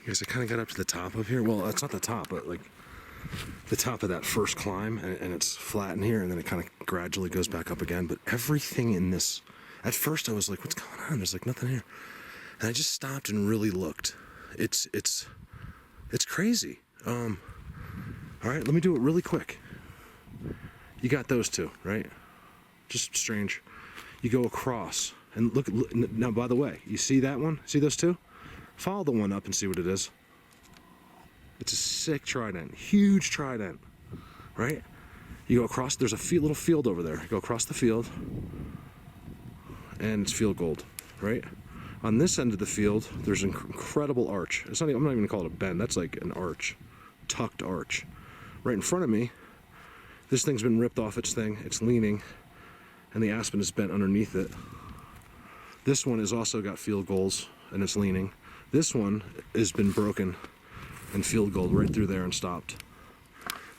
Because I kind of got up to the top of here. Well, it's not the top, but like the top of that first climb, and it's flat in here, and then it kind of gradually goes back up again. But everything in this, at first I was like, what's going on? There's like nothing here. And I just stopped and really looked. It's crazy. All right, let me do it really quick. You got those two, right? Just strange. You go across and look. Now, by the way, you see that one? See those two? Follow the one up and see what it is. It's a sick trident, huge trident, right? You go across, there's a little field over there. You go across the field, and it's field gold, right? On this end of the field, there's an incredible arch. I'm not even gonna call it a bend, that's like an arch, tucked arch. Right in front of me, this thing's been ripped off its thing, it's leaning, and the aspen is bent underneath it. This one has also got field goals, and it's leaning. This one has been broken and field gold right through there and stopped.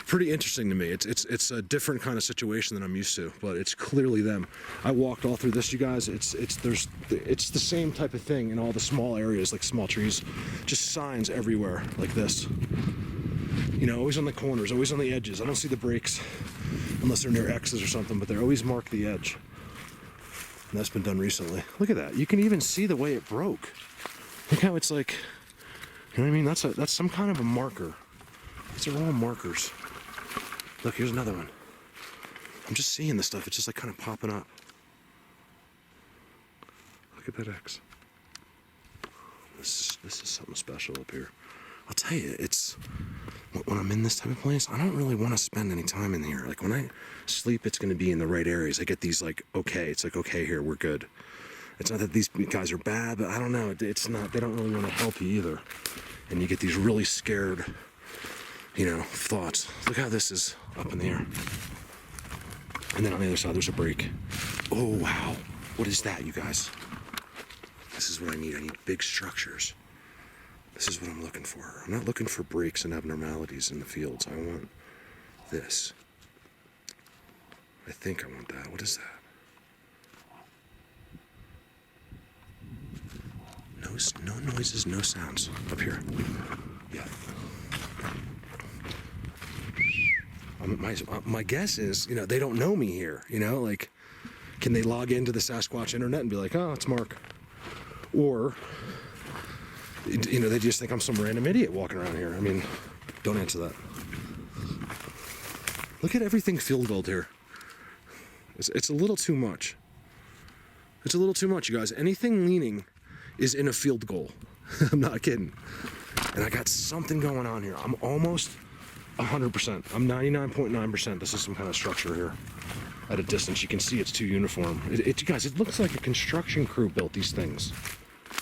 Pretty interesting to me. It's a different kind of situation than I'm used to, but it's clearly them. I walked all through this, you guys. It's the same type of thing in all the small areas, like small trees, just signs everywhere like this. You know, always on the corners, always on the edges. I don't see the breaks unless they're near X's or something, but they always mark the edge. And that's been done recently. Look at that. You can even see the way it broke. Look how it's like, you know what I mean? That's some kind of a marker. These are all markers. Look, here's another one. I'm just seeing this stuff. It's just like kind of popping up. Look at that X. This is something special up here. I'll tell you, it's when I'm in this type of place, I don't really want to spend any time in here. Like when I sleep, it's going to be in the right areas. I get these like, okay, it's like, okay, here, we're good. It's not that these guys are bad, but I don't know. It's not, they don't really want to help you either. And you get these really scared, you know, thoughts. Look how this is up in the air. And then on the other side, there's a break. Oh, wow. What is that, you guys? This is what I need. I need big structures. This is what I'm looking for. I'm not looking for breaks and abnormalities in the fields. I want this. I think I want that. What is that? No noises, no sounds up here. Yeah. My guess is, you know, they don't know me here. You know, like, can they log into the Sasquatch internet and be like, oh, it's Mark? Or, you know, they just think I'm some random idiot walking around here. I mean, don't answer that. Look at everything field gold here. It's a little too much. It's a little too much, you guys. Anything leaning is in a field goal. I'm not kidding. And I got something going on here. I'm almost 100%. I'm 99.9%. This is some kind of structure here. At a distance, you can see it's too uniform. You guys, it looks like a construction crew built these things.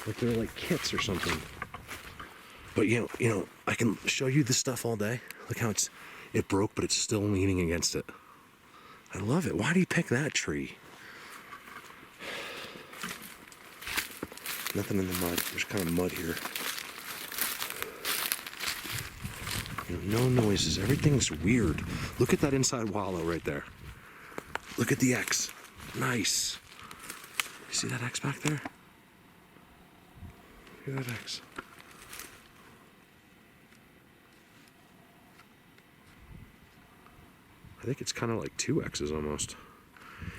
Like they're like kits or something. But you know, I can show you this stuff all day. Look how it broke, but it's still leaning against it. I love it. Why do you pick that tree? Nothing in the mud. There's kind of mud here. You know, no noises. Everything's weird. Look at that inside wallow right there. Look at the X. Nice. You see that X back there? Look at that X. I think it's kind of like two X's almost.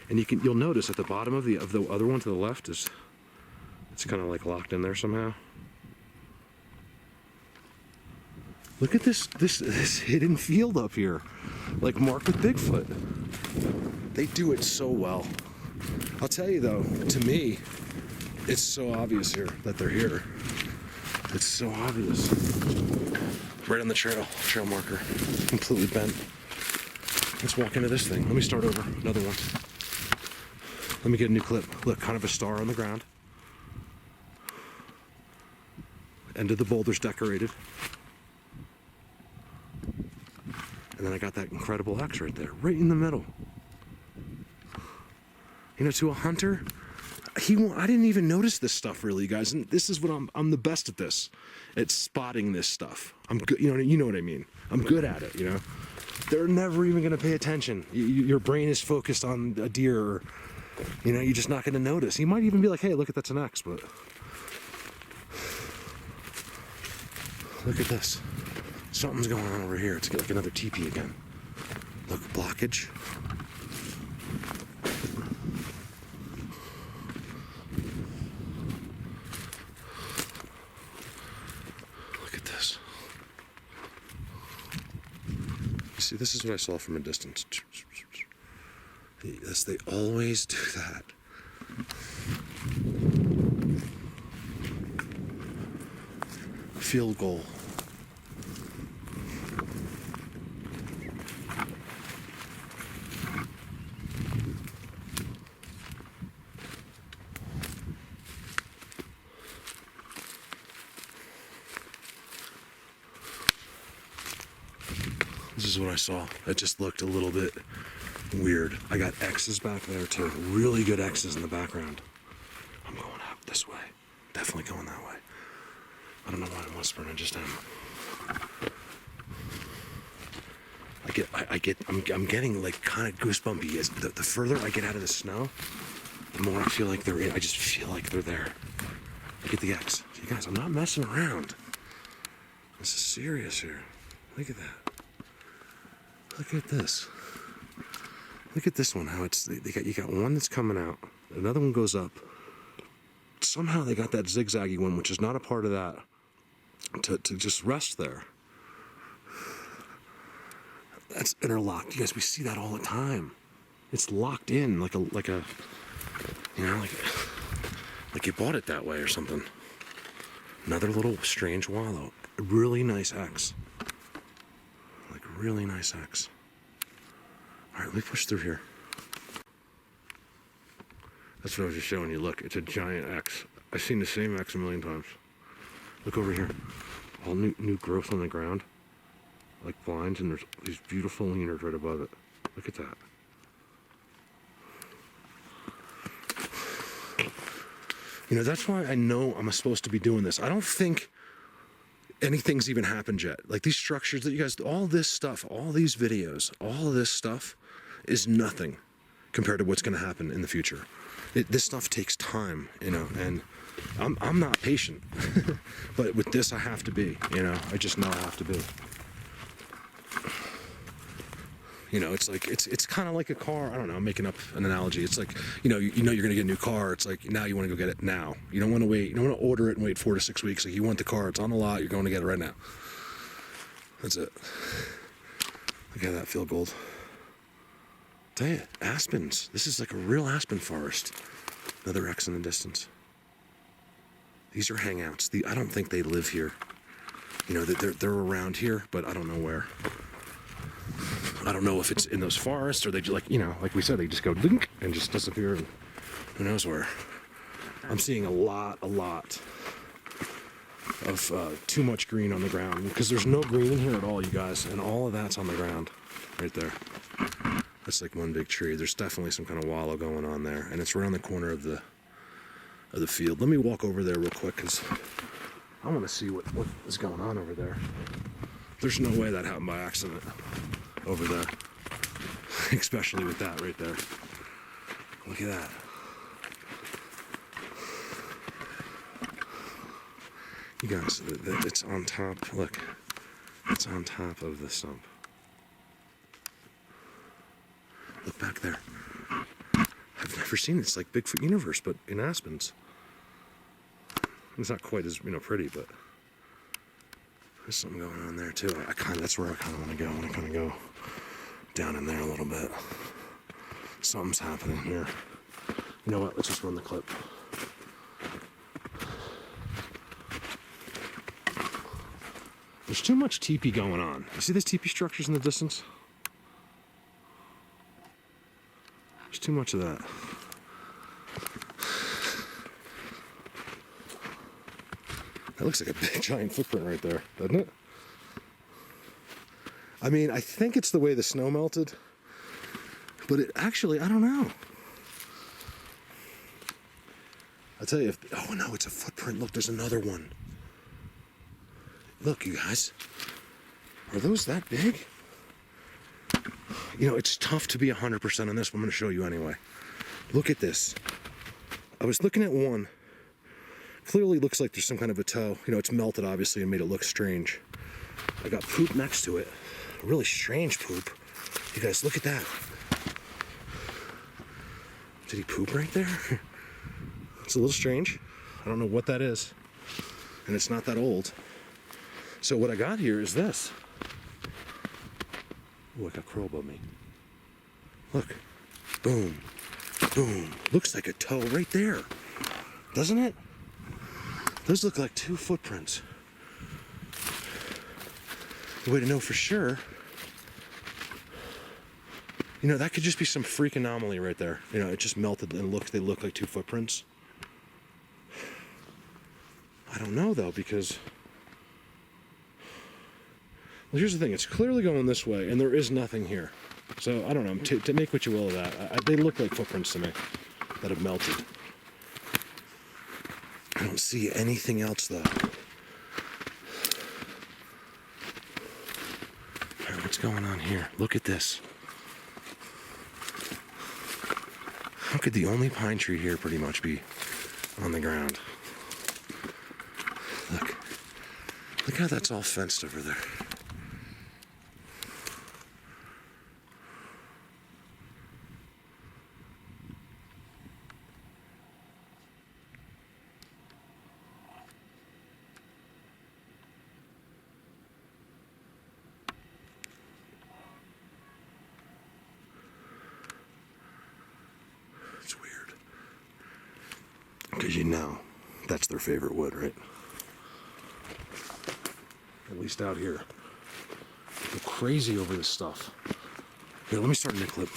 And you'll notice at the bottom of the other one to the left it's kind of like locked in there somehow. Look at this hidden field up here, like marked with Bigfoot. They do it so well. I'll tell you though, to me, it's so obvious here that they're here. It's so obvious. Right on the trail marker, completely bent. Let's walk into this thing. Let me start over, another one. Let me get a new clip. Look, kind of a star on the ground. End of the boulder's decorated. And then I got that incredible X right there, right in the middle. You know, to a hunter, I didn't even notice this stuff really, guys. And this is what I'm the best at this. It's spotting this stuff. I'm good, you know what I mean? I'm good at it, you know? They're never even gonna pay attention. Your brain is focused on a deer, or, you know, you're just not gonna notice. You might even be like, hey, look, that's an X, but Look at this. Something's going on over here. It's like another teepee again. Look, blockage. Look at this. See, this is what I saw from a distance. Yes, they always do that. Field goal. This is what I saw. It just looked a little bit weird. I got X's back there too. Really good X's in the background. I'm going out this way. Definitely going that way. I don't know why I'm whispering. I just am. I'm getting like kind of goosebumpy. As the further I get out of the snow, the more I feel like they're in. I just feel like they're there. Look at the X. You guys, I'm not messing around. This is serious here. Look at that. Look at this. Look at this one. How it's you got one that's coming out. Another one goes up. Somehow they got that zigzaggy one, which is not a part of that, to just rest there. That's interlocked. You guys, we see that all the time. It's locked in like a you know, like you bought it that way or something. Another little strange wallow. Really nice X. Like really nice X. All right, let me push through here. That's what I was just showing you. Look, it's a giant X. I've seen the same X a million times. Look over here. All new growth on the ground. Like blinds, and there's these beautiful leaners right above it. Look at that. You know, that's why I know I'm supposed to be doing this. I don't think anything's even happened yet. Like these structures that you guys, all this stuff, all these videos, all of this stuff is nothing compared to what's going to happen in the future. This stuff takes time, you know, and I'm not patient. But with this, I have to be, you know. I just know I have to be. You know, it's like it's kind of like a car. I don't know. I'm making up an analogy. It's like you know you're gonna get a new car. It's like now you want to go get it now. You don't want to wait. You don't want to order it and wait 4 to 6 weeks. Like you want the car. It's on the lot. You're going to get it right now. That's it. Look at that field gold. Tell you, Aspens. This is like a real aspen forest. Another X in the distance. These are hangouts. I don't think they live here. You know, they're around here, but I don't know where. I don't know if it's in those forests or they just, like, you know, like we said, they just go dink and just disappear and who knows where. I'm seeing a lot of too much green on the ground because there's no green in here at all, you guys, and all of that's on the ground right there. That's like one big tree. There's definitely some kind of wallow going on there, and it's around the corner of the field. Let me walk over there real quick because I want to see what is going on over there. There's no way that happened by accident over there, especially with that right there. Look at that. You guys, it's on top. Look, it's on top of the stump. Look back there. I've never seen this like Bigfoot universe, but in Aspens. It's not quite as, you know, pretty, but there's something going on there too. That's where I kind of want to go. I want to kind of go down in there a little bit. Something's happening here. You know what? Let's just run the clip. There's too much teepee going on. You see these teepee structures in the distance? There's too much of that. That looks like a big giant footprint right there, doesn't it? I mean, I think it's the way the snow melted, but it actually, I don't know. I'll tell you, oh no, it's a footprint. Look, there's another one. Look, you guys, are those that big? You know, it's tough to be 100% on this, but I'm going to show you anyway. Look at this. I was looking at one, Clearly looks like there's some kind of a toe. You know, it's melted obviously and made it look strange. I got poop next to it. Really strange poop. You guys, look at that. Did he poop right there? It's a little strange. I don't know what that is. And it's not that old. So what I got here is this. Oh, I got crow above me. Look. Boom. Boom. Looks like a toe right there. Doesn't it? Those look like 2 footprints. The way to know for sure, you know, that could just be some freak anomaly right there. You know, it just melted and they look like 2 footprints. I don't know though, because well, here's the thing, it's clearly going this way and there is nothing here. So I don't know, to make what you will of that. They look like footprints to me that have melted. I don't see anything else though. All right, what's going on here? Look at this. How could the only pine tree here pretty much be on the ground? Look how that's all fenced over there. It's weird. Because you know, that's their favorite wood, right? At least out here. Go crazy over this stuff. Here, let me start a new clip.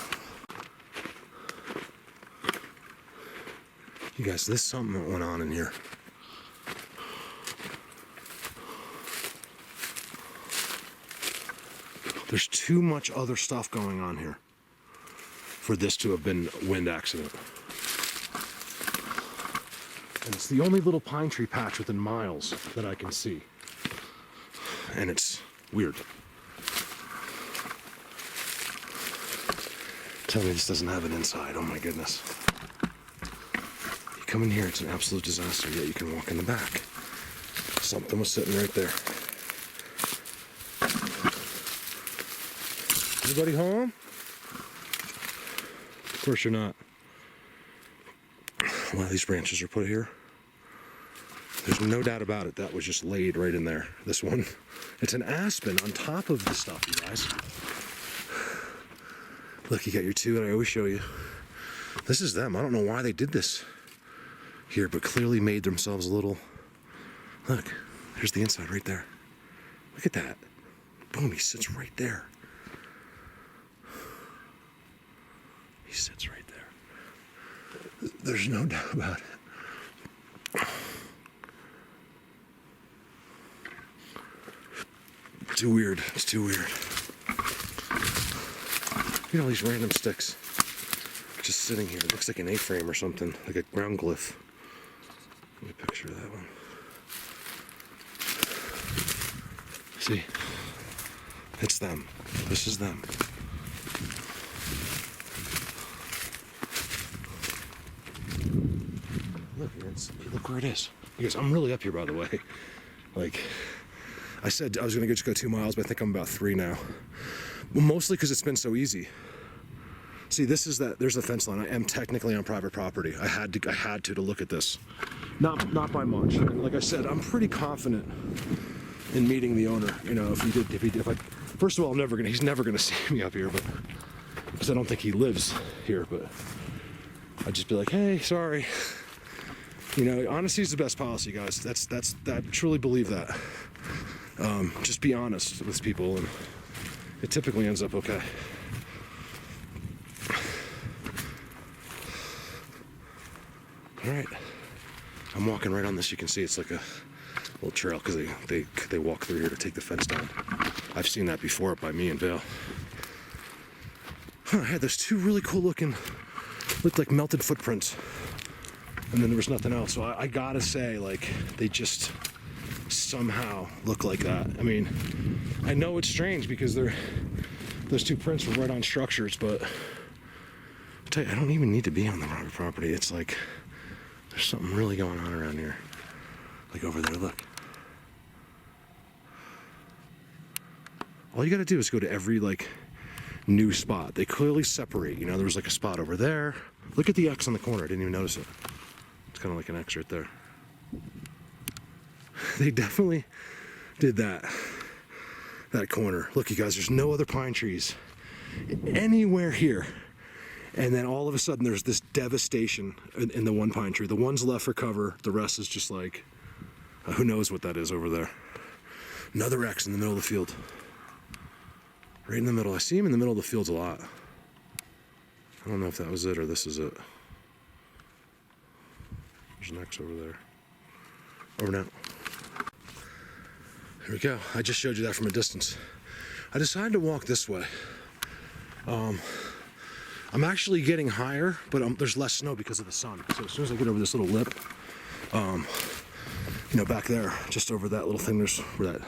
You guys, there's something that went on in here. There's too much other stuff going on here for this to have been a wind accident. And it's the only little pine tree patch within miles that I can see. And it's weird. Tell me this doesn't have an inside, oh my goodness. You come in here, it's an absolute disaster, yet you can walk in the back. Something was sitting right there. Anybody home? Of course you're not. A lot of these branches are put here. There's no doubt about it, that was just laid right in there. This one, it's an aspen on top of the stuff, you guys. Look, you got your 2 that I always show you. This is them. I don't know why they did this here, but clearly made themselves a little... Look, there's the inside right there. Look at that. Boom, he sits right there. He sits right there. There's no doubt about it. Too weird. It's too weird. Look at all these random sticks just sitting here. It looks like an A-frame or something, like a ground glyph. Let me picture that one. See? It's them. This is them. Look where it is. Because I'm really up here, by the way. Like, I said I was going to just go 2 miles, but I think I'm about 3 now. Well, mostly because it's been so easy. See, this is that. There's a fence line. I am technically on private property. I had to look at this. Not by much. And like I said, I'm pretty confident in meeting the owner. You know, if I. First of all, he's never gonna see me up here, but because I don't think he lives here. But I'd just be like, hey, sorry. You know, honesty is the best policy, guys. I truly believe that. Just be honest with people, and it typically ends up okay. All right, I'm walking right on this. You can see it's like a little trail because they walk through here to take the fence down. I've seen that before up by me and Vale. I had those 2 really cool looking, looked like melted footprints. And then there was nothing else. So I gotta say, like, they just somehow look like that. I mean, I know it's strange because those 2 prints were right on structures, but I'll tell you, I don't even need to be on the private property. It's like, there's something really going on around here. Like over there, look. All you gotta do is go to every like new spot. They clearly separate, you know, there was like a spot over there. Look at the X on the corner, I didn't even notice it. It's kind of like an X right there. They definitely did that corner. Look, you guys, there's no other pine trees anywhere here. And then all of a sudden there's this devastation in the one pine tree. The one's left for cover, the rest is just like, who knows what that is over there. Another X in the middle of the field. Right in the middle. I see him in the middle of the fields a lot. I don't know if that was it or this is it. There's an X over there. Over now. Here we go. I just showed you that from a distance. I decided to walk this way. I'm actually getting higher, but there's less snow because of the sun. So as soon as I get over this little lip, you know, back there, just over that little thing, there's where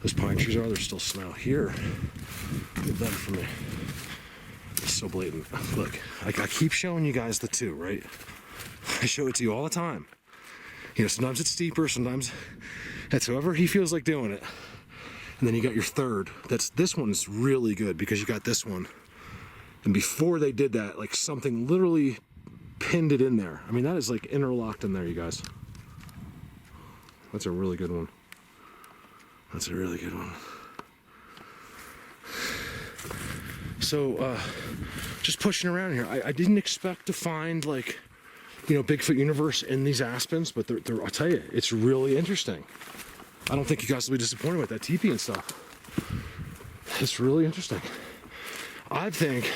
those pine trees are, there's still snow. Here, get better for me. It's so blatant. Look, I keep showing you guys the two, right? I show it to you all the time. You know, sometimes it's steeper, sometimes that's however he feels like doing it. And then you got your third. This one's really good because you got this one. And before they did that, like something literally pinned it in there. I mean, that is like interlocked in there, you guys. That's a really good one. That's a really good one. So, just pushing around here. I didn't expect to find like, you know, Bigfoot universe in these Aspens, but I'll tell you, it's really interesting. I don't think you guys will be disappointed with that teepee and stuff. It's really interesting. I think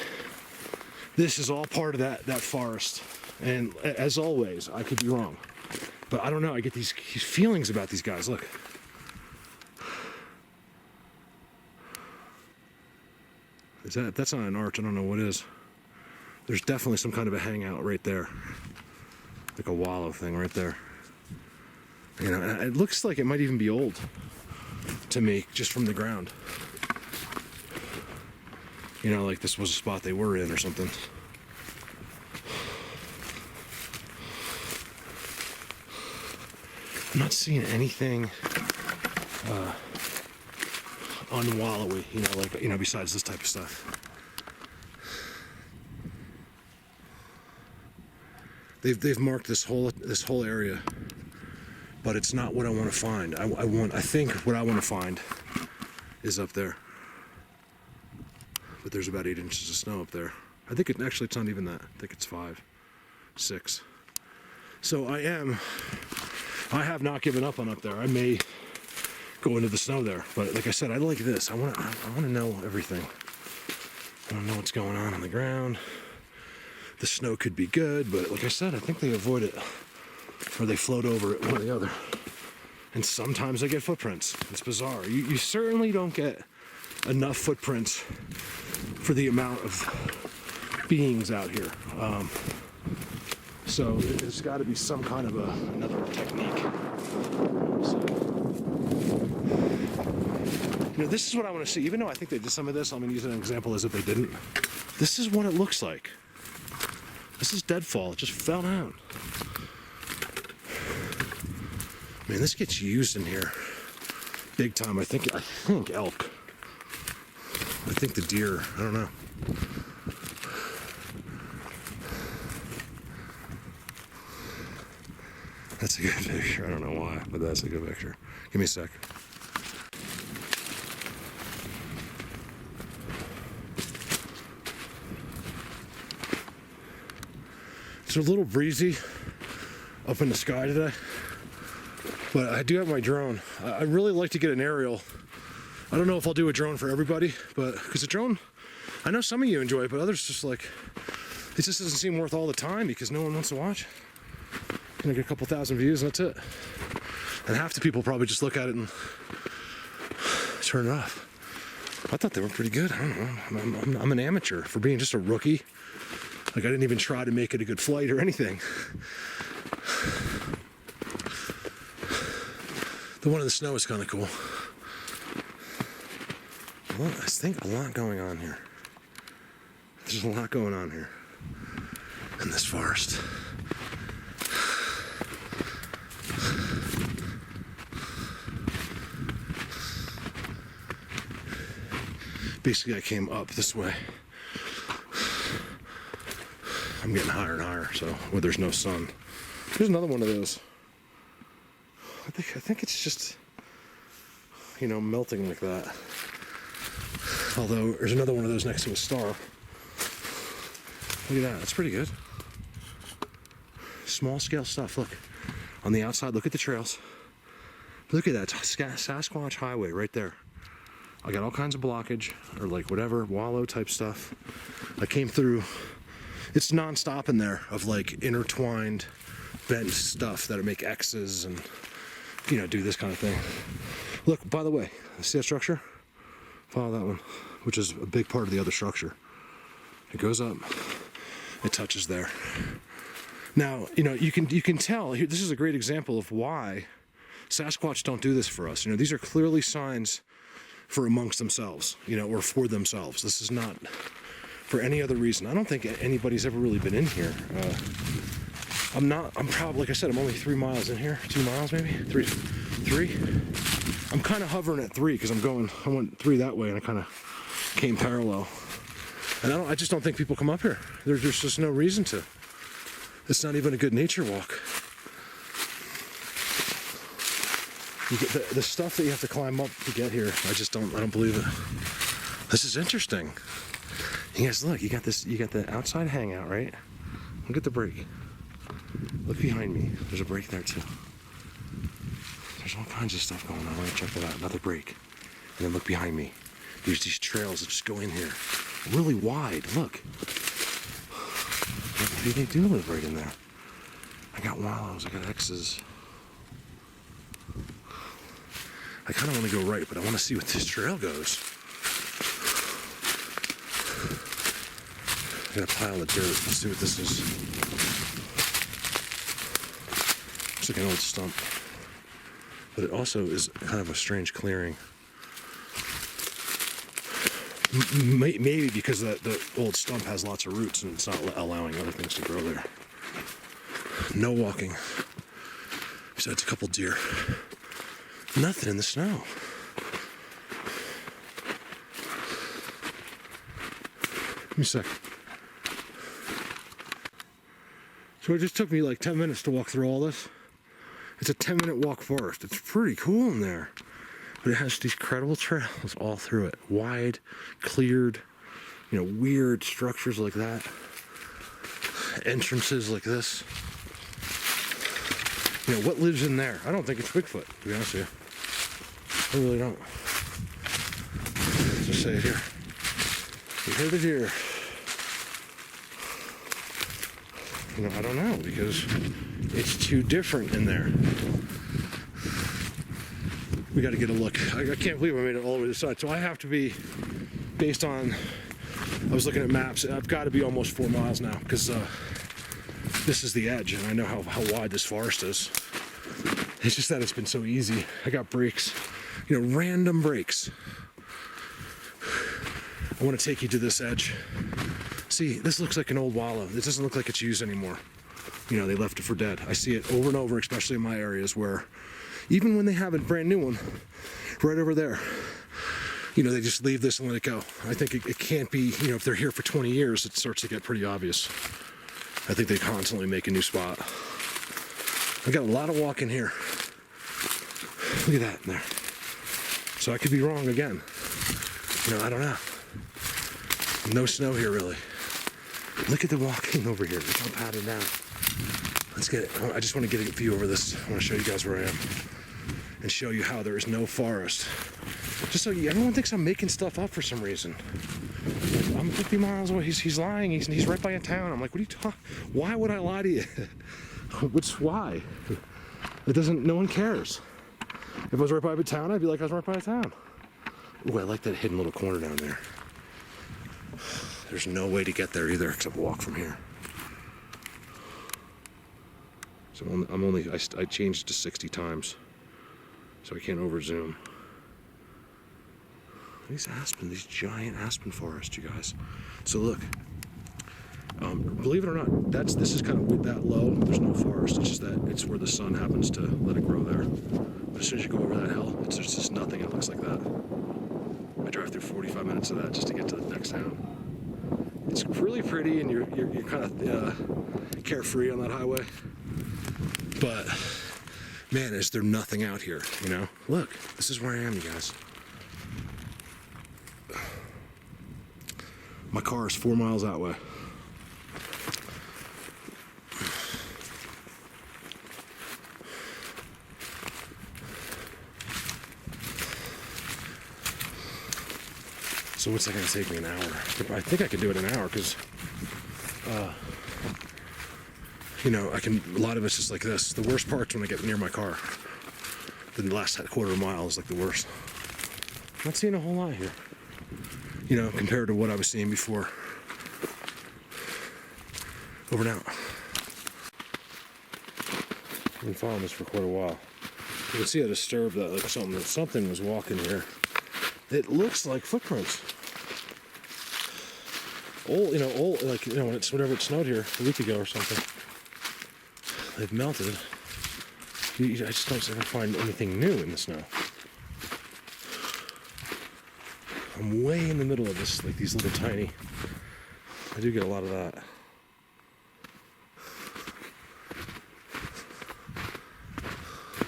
this is all part of that forest. And as always, I could be wrong. But I don't know, I get these feelings about these guys. Look. That's not an arch, I don't know what is. There's definitely some kind of a hangout right there. Like a wallow thing right there. You know, and it looks like it might even be old to me, just from the ground. You know, like this was a spot they were in or something. I'm not seeing anything unwallowy, you know, like, you know, besides this type of stuff. They've marked this whole area, but it's not what I want to find. I think what I want to find is up there. But there's about 8 inches of snow up there. I think it's not even that. I think it's 5, 6. So I have not given up on up there. I may go into the snow there, but like I said, I like this. I want to know everything. I want to know what's going on the ground. The snow could be good, but like I said, I think they avoid it, or they float over it, one or the other. And sometimes I get footprints. It's bizarre. You certainly don't get enough footprints for the amount of beings out here. So there's got to be some kind of another technique. So, you know, this is what I want to see. Even though I think they did some of this, I'm going to use an example as if they didn't. This is what it looks like. This is deadfall. It just fell down. Man, this gets used in here big time. I think elk. I think the deer. I don't know. That's a good picture. I don't know why, but that's a good picture. Give me a sec. It's a little breezy up in the sky today, but I do have my drone. I really like to get an aerial. I don't know if I'll do a drone for everybody, but because a drone, I know some of you enjoy it, but others just like, it just doesn't seem worth all the time because no one wants to watch. Gonna get a couple thousand views and that's it. And half the people probably just look at it and turn it off. I thought they were pretty good. I don't know. I'm an amateur for being just a rookie. Like I didn't even try to make it a good flight or anything. The one in the snow is kind of cool. Well, I think a lot going on here. There's a lot going on here in this forest. Basically, I came up this way. I'm getting higher and higher, so where there's no sun. Here's another one of those. I think it's just, you know, melting like that. Although there's another one of those next to a star. Look at that. That's pretty good. Small scale stuff. Look on the outside. Look at the trails. Look at that Sasquatch highway right there. I got all kinds of blockage or like whatever wallow type stuff. I came through. It's non-stop in there of like intertwined bent stuff that make X's and, you know, do this kind of thing. Look, by the way, see that structure? Follow that one, which is a big part of the other structure. It goes up, it touches there. Now, you know, you can tell, this is a great example of why Sasquatch don't do this for us. You know, these are clearly signs for amongst themselves, you know, or for themselves. This is not for any other reason. I don't think anybody's ever really been in here. I'm probably, like I said, I'm only 3 miles in here. 2 miles maybe? Three? I'm kind of hovering at 3 because I went 3 that way and I kind of came parallel. And I just don't think people come up here. There's just no reason to. It's not even a good nature walk. You get the stuff that you have to climb up to get here. I don't believe it. This is interesting. You guys, look, you got the outside hangout, right? Look at the break. Look behind me. There's a break there too. There's all kinds of stuff going on. Right? Check that out. Another break. And then look behind me. There's these trails that just go in here. Really wide. Look. Maybe they do live right in there. I got wallows. I got X's. I kind of want to go right, but I want to see what this trail goes. I got a pile of dirt. Let's see what this is. Looks like an old stump. But it also is kind of a strange clearing. Maybe because the old stump has lots of roots and it's not allowing other things to grow there. No walking. Besides a couple deer. Nothing in the snow. Give me a sec. So it just took me like 10 minutes to walk through all this. It's a 10-minute walk forest. It's pretty cool in there. But it has these incredible trails all through it. Wide, cleared, you know, weird structures like that. Entrances like this. You know, what lives in there? I don't think it's Bigfoot, to be honest with you. I really don't. Just say it here. You heard it here. You know, I don't know, because it's too different in there. We got to get a look. I can't believe I made it all the way to the side. So I have to be, based on, I was looking at maps, I've got to be almost 4 miles now, because this is the edge, and I know how wide this forest is. It's just that it's been so easy. I got breaks, you know, random breaks. I want to take you to this edge. See, this looks like an old wallow. This doesn't look like it's used anymore. You know, they left it for dead. I see it over and over, especially in my areas where, even when they have a brand new one, right over there, you know, they just leave this and let it go. I think it can't be, you know, if they're here for 20 years, it starts to get pretty obvious. I think they constantly make a new spot. I got a lot of walking here. Look at that in there. So I could be wrong again. You know, I don't know. No snow here, really. Look at the walking over here. It's all padded down. Let's get it. I just want to get a view over this. I want to show you guys where I am and show you how there is no forest. Just so everyone thinks I'm making stuff up for some reason. I'm 50 miles away. He's lying. He's right by a town. I'm like, what are you talking? Why would I lie to you? Why? It doesn't. No one cares. If I was right by a town, I'd be like I was right by a town. Ooh, I like that hidden little corner down there. There's no way to get there either except walk from here. So I changed it to 60 times, so I can't over zoom. These aspen, these giant aspen forests, you guys. So look, believe it or not, this is kind of that low. There's no forest. It's just that it's where the sun happens to let it grow there. But as soon as you go over that hill, there's just nothing. It looks like that. I drive through 45 minutes of that just to get to the next town. It's really pretty, and you're kind of carefree on that highway. But man, is there nothing out here, you know? Look, this is where I am, you guys. My car is 4 miles that way. So what's that gonna take me, an hour? I think I can do it in an hour, because you know, a lot of it's just like this. The worst part's when I get near my car. The last quarter of a mile is like the worst. I'm not seeing a whole lot here, you know, compared to what I was seeing before. Over and out. I've been following this for quite a while. You can see how disturbed that, like something was walking here. It looks like footprints. Old, like, when it's whatever it snowed here a week ago or something. They've melted. I just don't ever find anything new in the snow. I'm way in the middle of this, like these little tiny. I do get a lot of that.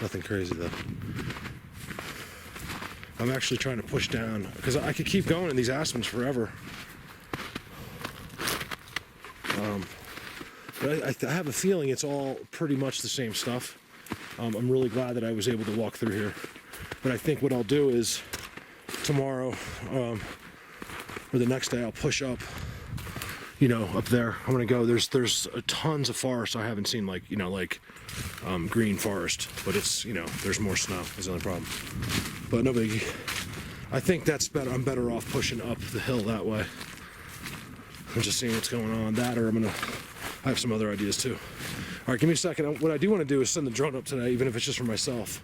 Nothing crazy though. I'm actually trying to push down, because I could keep going in these aspens forever. But I have a feeling it's all pretty much the same stuff. I'm really glad that I was able to walk through here. But I think what I'll do is tomorrow or the next day I'll push up, you know, up there. I'm gonna go. There's tons of forest I haven't seen, like, you know, like green forest, but it's, you know, there's more snow. That's the only problem. But no biggie. I think that's better. I'm better off pushing up the hill that way. I'm just seeing what's going on. That, or I have some other ideas too. All right, give me a second. What I do want to do is send the drone up today, even if it's just for myself.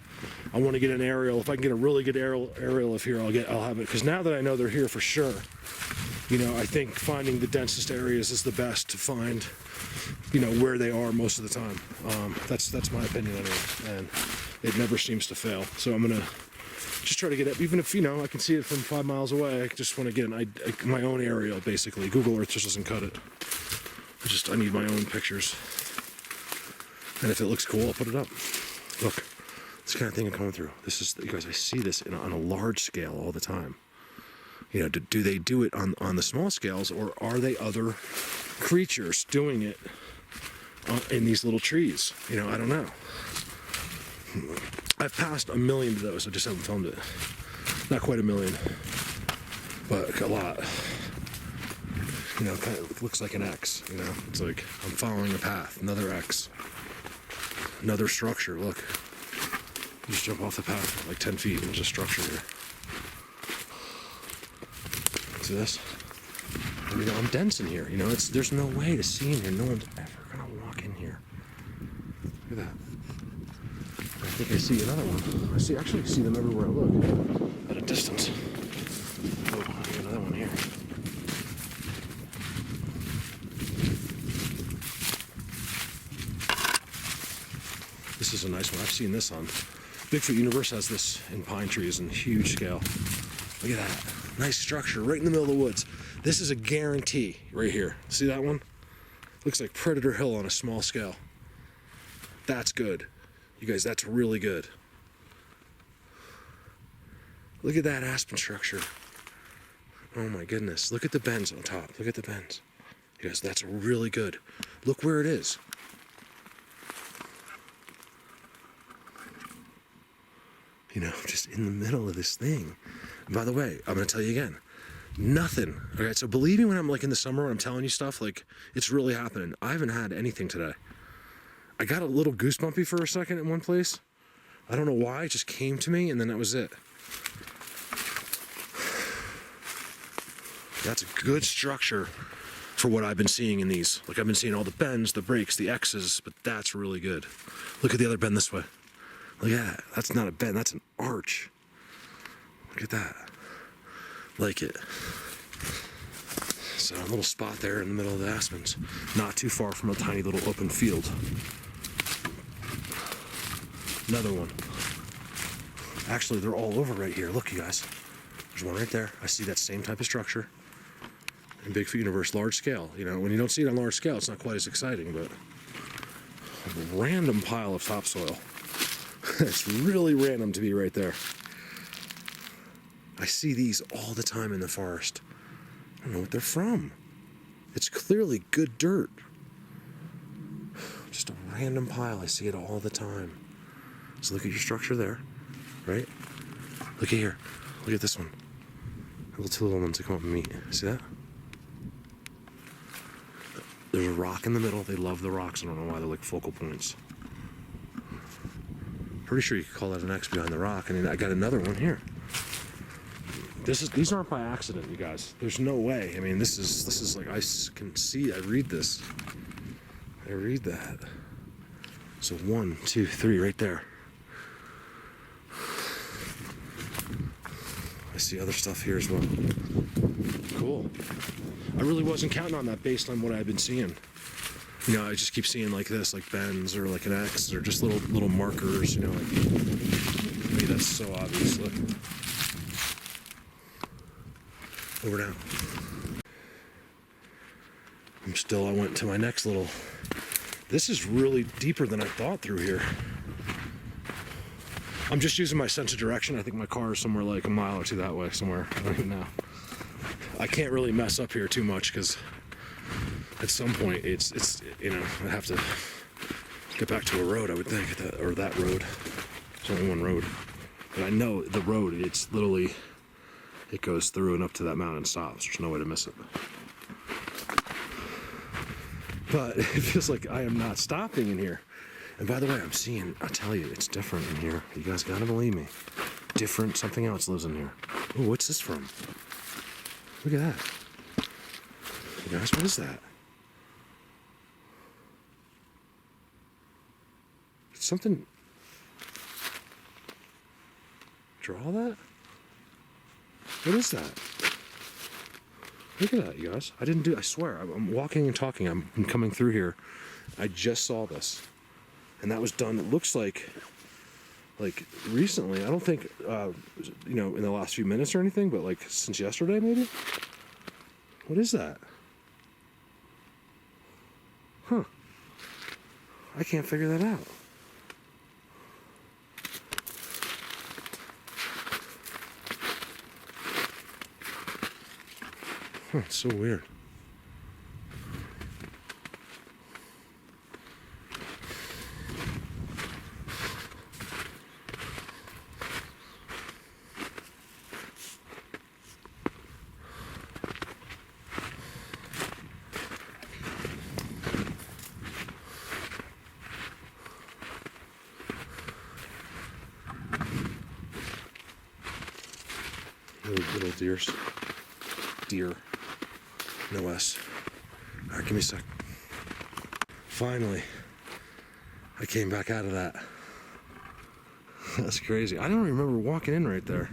I want to get an aerial. If I can get a really good aerial of here, I'll have it. Because now that I know they're here for sure, you know, I think finding the densest areas is the best to find, you know, where they are most of the time. That's my opinion anyway, and it never seems to fail. So I'm gonna just try to get it, even if, you know, I can see it from 5 miles away. I just want to get my own aerial, basically. Google Earth just doesn't cut it. I need my own pictures. And if it looks cool, I'll put it up. Look, this kind of thing I'm coming through. This is, you guys, I see this on a large scale all the time. You know, do they do it on the small scales, or are they other creatures doing it in these little trees? You know, I don't know. I've passed 1 million of those. I just haven't filmed it. Not quite 1 million, but a lot. You know, kind of looks like an X. You know, it's like I'm following a path. Another X. Another structure. Look, you just jump off the path like 10 feet, and there's a structure here. See this? You know, I'm dense in here. You know, there's no way to see in here. No one's ever gonna walk in here. Look at that. I think I see another one. I actually see them everywhere I look, at a distance. Oh, I got another one here. This is a nice one. I've seen this on Bigfoot Universe. Has this in pine trees in huge scale. Look at that. Nice structure right in the middle of the woods. This is a guarantee right here. See that one? Looks like Predator Hill on a small scale. That's good. You guys, that's really good. Look at that aspen structure. Oh my goodness. Look at the bends on top. Look at the bends. You guys, that's really good. Look where it is. You know, just in the middle of this thing. And by the way, I'm going to tell you again. Nothing. Okay, so believe me when I'm like in the summer, when I'm telling you stuff, like it's really happening. I haven't had anything today. I got a little goosebumpy for a second in one place. I don't know why, it just came to me, and then that was it. That's a good structure for what I've been seeing in these. Like, I've been seeing all the bends, the breaks, the X's, but that's really good. Look at the other bend this way. Look at that. That's not a bend, that's an arch. Look at that. Like it. So a little spot there in the middle of the aspens. Not too far from a tiny little open field. Another one. Actually, they're all over right here. Look, you guys. There's one right there. I see that same type of structure in Bigfoot universe, large scale. You know, when you don't see it on large scale, it's not quite as exciting, but a random pile of topsoil. It's really random to be right there. I see these all the time in the forest. I don't know what they're from. It's clearly good dirt. Just a random pile. I see it all the time. So look at your structure there, right? Look at here. Look at this one. Two little ones that come up and meet. See that? There's a rock in the middle. They love the rocks. I don't know why. They're like focal points. Pretty sure you could call that an X behind the rock. And I got another one here. These aren't by accident, you guys. There's no way. I mean, this is like, I can see, I read this. I read that. So 1, 2, 3, right there. I see other stuff here as well. Cool. I really wasn't counting on that based on what I've been seeing. You know, I just keep seeing like this, like bends or like an X or just little markers, you know, like, to me that's so obvious. Look. Over now. I went to my next little, this is really deeper than I thought through here. I'm just using my sense of direction. I think my car is somewhere like a mile or two that way somewhere. I don't even know. I can't really mess up here too much because at some point it's you know, I have to get back to a road, I would think, or that road. There's only one road. But I know the road, it's literally, it goes through and up to that mountain and stops. There's no way to miss it. But it feels like I am not stopping in here. And by the way, I tell you, it's different in here. You guys gotta believe me. Different, something else lives in here. Oh, what's this from? Look at that. You guys, what is that? It's something. Draw that? What is that? Look at that, you guys. I swear, I'm walking and talking. I'm coming through here. I just saw this. And that was done, it looks like recently. I don't think, you know, in the last few minutes or anything, but like since yesterday maybe? What is that? Huh. I can't figure that out. Huh, it's so weird. Little deer, no S. All right, give me a sec. Finally, I came back out of that. That's crazy. I don't remember walking in right there.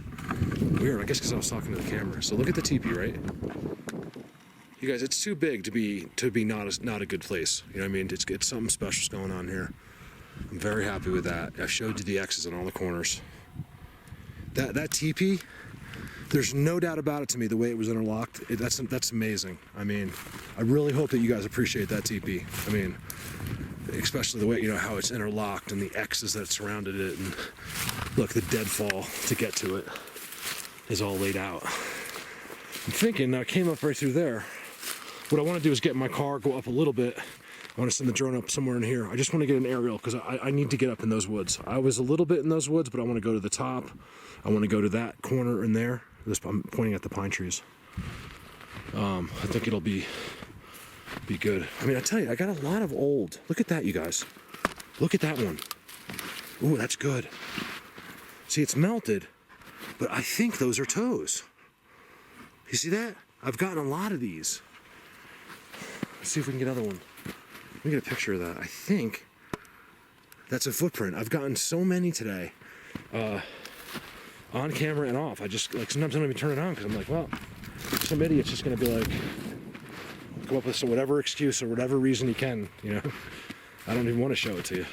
Weird, I guess because I was talking to the camera. So look at the teepee, right? You guys, it's too big to be not a good place. You know what I mean? It's something special's going on here. I'm very happy with that. I showed you the X's on all the corners. That teepee, there's no doubt about it to me, the way it was interlocked. That's amazing. I mean, I really hope that you guys appreciate that teepee. I mean, especially the way, you know, how it's interlocked and the X's that surrounded it. And look, the deadfall to get to it is all laid out. I'm thinking, I came up right through there. What I want to do is get in my car, go up a little bit. I want to send the drone up somewhere in here. I just want to get an aerial because I need to get up in those woods. I was a little bit in those woods, but I want to go to the top. I want to go to that corner in there. I'm pointing at the pine trees. I think it'll be good. I mean, I tell you, I got a lot of old. Look at that, you guys. Look at that one. Ooh, that's good. See, it's melted, but I think those are toes. You see that? I've gotten a lot of these. Let's see if we can get another one. Let me get a picture of that. I think that's a footprint. I've gotten so many today. On camera and off. I just, like, sometimes I don't even turn it on because I'm like, well, some idiot's just going to be like, come up with some whatever excuse or whatever reason he can, you know. I don't even want to show it to you.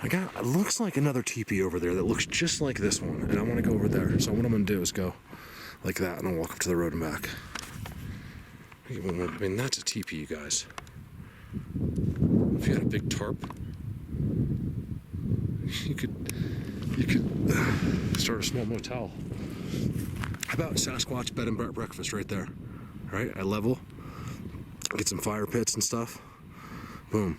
I it looks like another teepee over there that looks just like this one, and I want to go over there. So what I'm going to do is go like that, and I'll walk up to the road and back. I mean, that's a teepee, you guys. If you had a big tarp, you could start a small motel. How about Sasquatch bed and breakfast right there, right at level? Get some fire pits and stuff. Boom.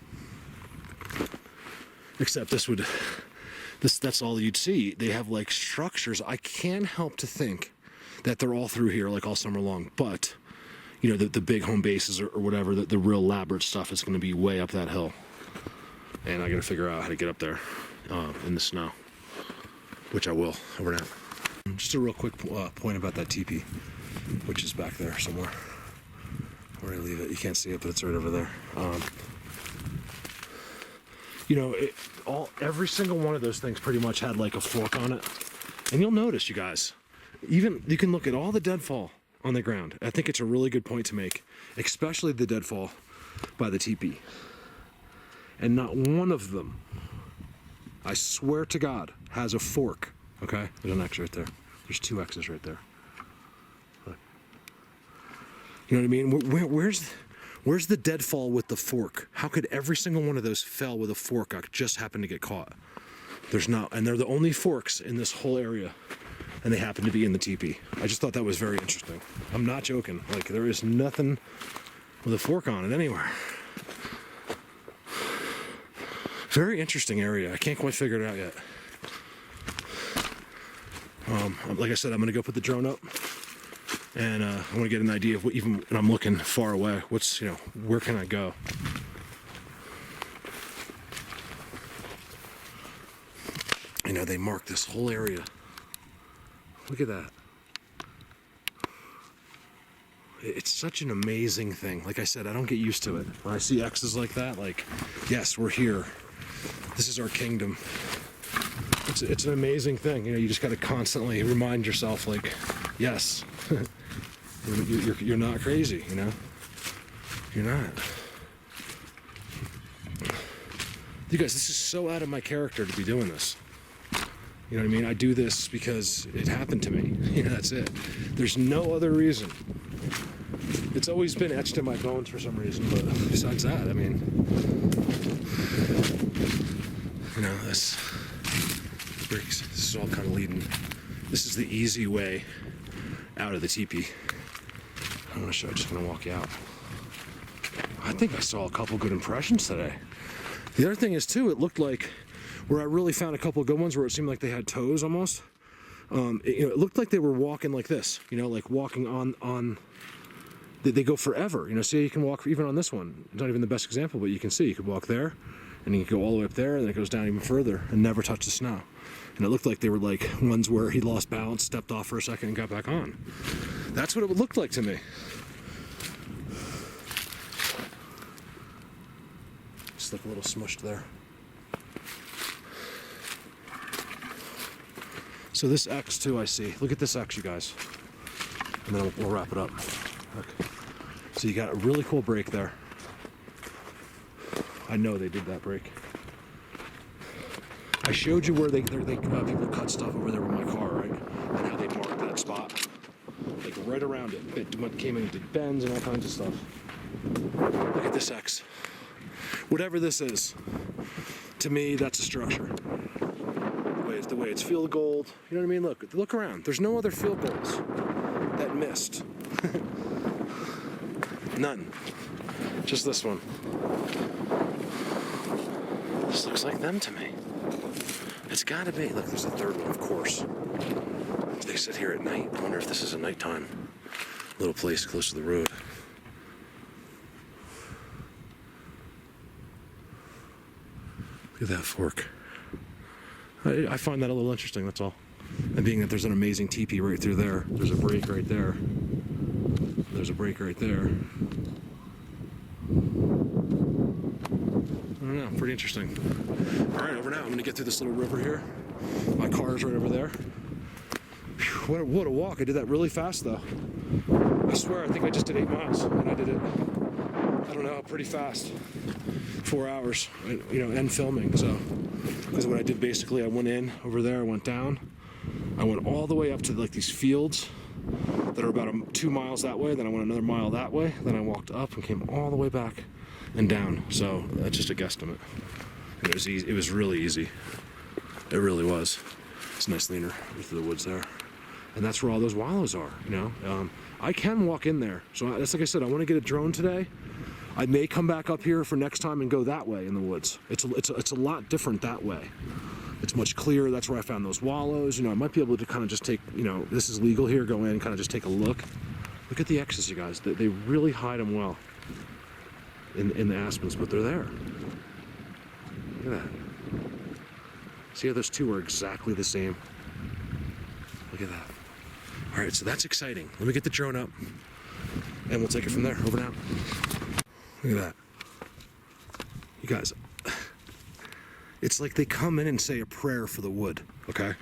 Except that's all you'd see. They have like structures. I can't help to think that they're all through here like all summer long, but you know, the big home bases or whatever, the real elaborate stuff is going to be way up that hill. And I got to figure out how to get up there in the snow, which I will over now. Just a real quick point about that teepee, which is back there somewhere. Where I leave it, you can't see it, but it's right over there. You know, every single one of those things pretty much had like a fork on it. And you'll notice, you guys, even you can look at all the deadfall on the ground. I think it's a really good point to make, especially the deadfall by the teepee. And not one of them, I swear to God, has a fork. Okay, there's an X right there. There's 2 X's right there. You know what I mean? Where's the deadfall with the fork? How could every single one of those fell with a fork just happen to get caught? There's not, and they're the only forks in this whole area, and they happen to be in the teepee. I just thought that was very interesting. I'm not joking. Like, there is nothing with a fork on it anywhere. Very interesting area. I can't quite figure it out yet. Like I said, I'm gonna go put the drone up, and I want to get an idea of what, even when I'm looking far away, what's, you know, where can I go? You know, they mark this whole area. Look at that. It's such an amazing thing. Like I said, I don't get used to it. When I see X's like that, like, yes, we're here. This is our kingdom. It's an amazing thing. You know, you just got to constantly remind yourself, like, yes, you're not crazy, you know? You're not. You guys, this is so out of my character to be doing this. You know what I mean? I do this because it happened to me. You know, that's it. There's no other reason. It's always been etched in my bones for some reason, but besides that, I mean, you know, this is all kind of leading. This is the easy way out of the teepee. I'm just gonna walk you out. I think I saw a couple good impressions today. The other thing is too, it looked like where I really found a couple of good ones where it seemed like they had toes almost. It looked like they were walking like this, you know, like walking on. They go forever, you know. See, you can walk even on this one. It's not even the best example, but you can see you could walk there, and you can go all the way up there, and then it goes down even further and never touch the snow. And it looked like they were like ones where he lost balance, stepped off for a second, and got back on. That's what it looked like to me. Just look a little smushed there. So this X too, I see. Look at this X, you guys. And then we'll wrap it up. Okay. So you got a really cool break there. I know they did that break. I showed you where people cut stuff over there with my car, right? And how they marked that spot. Like right around it. It came in and did bends and all kinds of stuff. Look at this X. Whatever this is, to me, that's a structure. The way it's field gold. You know what I mean? Look around. There's no other field goals that missed. None. Just this one. This looks like them to me. It's gotta be. Look, there's a third one, of course. They sit here at night. I wonder if this is a nighttime little place close to the road. Look at that fork. I find that a little interesting, that's all. And being that there's an amazing teepee right through there. There's a break right there. There's a break right there. I don't know, pretty interesting. All right, over now. I'm gonna get through this little river here. My car is right over there. Whew, what a walk. I did that really fast though. I swear, I think I just did 8 miles and I did it I don't know, pretty fast. 4 hours, and filming. So, because what I did basically, I went in over there, I went down, I went all the way up to like these fields that are about 2 miles that way. Then I went another mile that way. Then I walked up and came all the way back and down. So that's just a guesstimate. It was easy. It was really easy. It really was. It's a nice leaner through the woods there, and that's where all those wallows are. I can walk in there. So that's like I said. I want to get a drone today. I may come back up here for next time and go that way in the woods. It's a lot different that way. It's much clearer. That's where I found those wallows. I might be able to kind of just take, this is legal here, go in and kind of just take a look. Look at the X's, you guys. They really hide them well in the aspens, but they're there. Look at that. See how those two are exactly the same? Look at that. All right, so that's exciting. Let me get the drone up and we'll take it from there. Over and out. Look at that. You guys, it's like they come in and say a prayer for the wood, okay?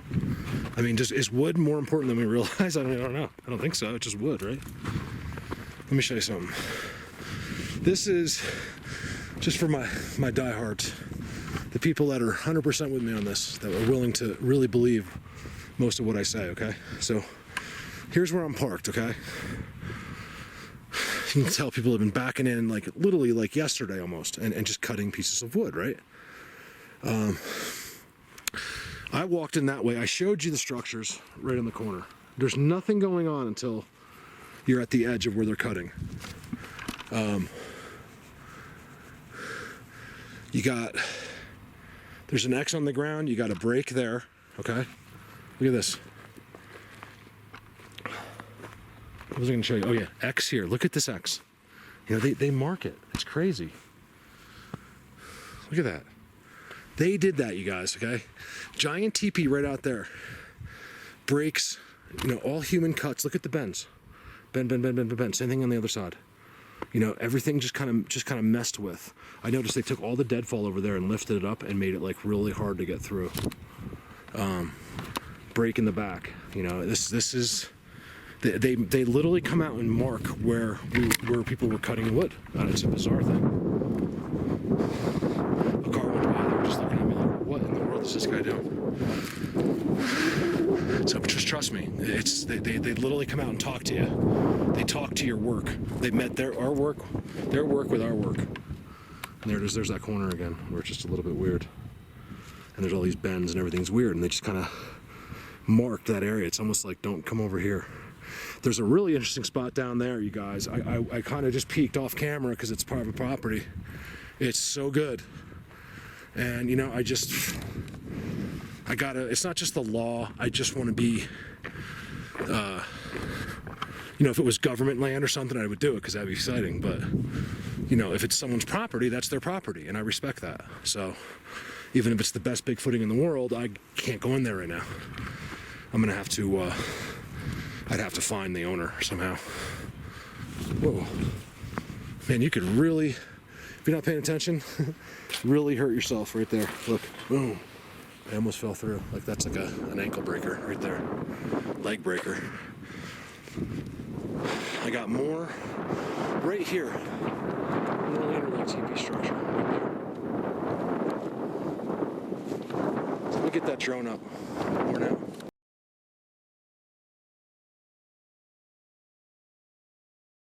I mean, is wood more important than we realize? I don't know. I don't think so. It's just wood, right? Let me show you something. This is just for my diehards, the people that are 100% with me on this, that are willing to really believe most of what I say, okay? So here's where I'm parked, okay? You can tell people have been backing in like literally like yesterday almost and just cutting pieces of wood, right? I walked in that way. I showed you the structures right in the corner. There's nothing going on until you're at the edge of where they're cutting. There's an X on the ground. You got a break there, okay? Look at this. What was I going to show you? Oh yeah, X here. Look at this X. They mark it. It's crazy. Look at that. They did that, you guys, okay? Giant teepee right out there. Breaks, all human cuts. Look at the bends. Bend. Same thing on the other side. Everything just kind of messed with. I noticed they took all the deadfall over there and lifted it up and made it like really hard to get through. Break in the back. This is. They literally come out and mark where people were cutting wood. It's a bizarre thing. A car went by, they were just looking at me like, what in the world is this guy doing? So just trust me, they literally come out and talk to you. They talk to your work. They met their work with our work. And there's that corner again where it's just a little bit weird. And there's all these bends and everything's weird, and they just kind of marked that area. It's almost like, don't come over here. There's a really interesting spot down there, you guys. I kind of just peeked off camera because it's private property. It's so good. And it's not just the law. I just want to be, if it was government land or something, I would do it because that'd be exciting. But, if it's someone's property, that's their property, and I respect that. So even if it's the best bigfooting in the world, I can't go in there right now. I'm going to have to, I'd have to find the owner somehow. Whoa. Man, you could really, if you're not paying attention, really hurt yourself right there. Look, boom. I almost fell through. Like that's like an ankle breaker right there. Leg breaker. I got more right here. More later like teepee structure right there. So let me get that drone up.